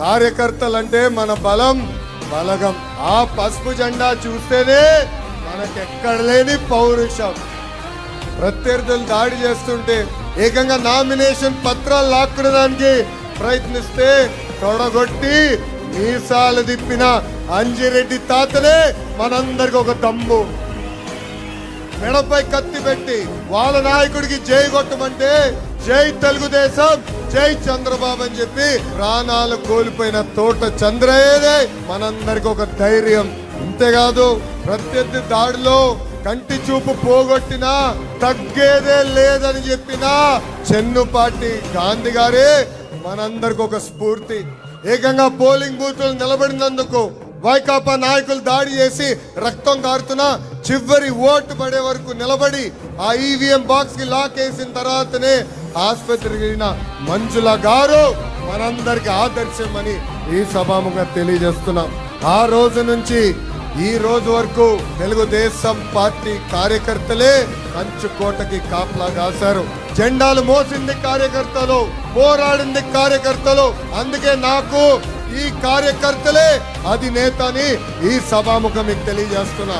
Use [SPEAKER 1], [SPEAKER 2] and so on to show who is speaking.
[SPEAKER 1] కార్యకర్తలంటే మన బలం బలగం. ఆ పసుపు జెండా చూస్తేనే మనకెక్కడ లేని పౌరుషం. ప్రత్యర్థులు దాడి చేస్తుంటే ఏకంగా నామినేషన్ పత్రాలు లాక్కునేదానికి ప్రయత్నిస్తే తొడగొట్టి మీసాలు తిప్పిన అంజిరెడ్డి తాతనే మనందరికి ఒక దమ్ము. మెడపై కత్తి పెట్టి వాళ్ళ నాయకుడికి జై కొట్టమంటే జై తెలుగుదేశం, జై చంద్రబాబు అని చెప్పి ప్రాణాలు కోల్పోయిన తోట చంద్రయ్యనే మనందరికి ఒక ధైర్యం. అంతేకాదు ప్రత్యర్థి దాడిలో కంటి చూపు పోగొట్టినా తగ్గేదే లేదని చెప్పిన చెన్నుపాటి గాంధీ గారే మనందరికి ఒక స్ఫూర్తి. ఏకంగా పోలింగ్ బూత్లు నిలబడినందుకు వైకాపా నాయకులు దాడి చేసి రక్తం కారుతున్నా చివరి ఓటు పడే వరకు నిలబడి ఆ ఈవీఎం బాక్స్ కి లాక్ వేసిన తర్వాతనే ఆసుపత్రికి వెళ్ళిన మంజుల గారు మనందరికి ఆదర్శం అని ఈ సభాముఖంగా తెలియజేస్తున్నాం. ఆ రోజు నుంచి ఈ రోజు వరకు తెలుగుదేశం పార్టీ కార్యకర్తలే కంచుకోటకి కాపలా కాశారు. జెండాలు మోసింది కార్యకర్తలు, పోరాడింది కార్యకర్తలు. అందుకే నాకు ఈ కార్యకర్తలే అధినేత అని ఈ సభాముఖం మీకు తెలియజేస్తున్నా.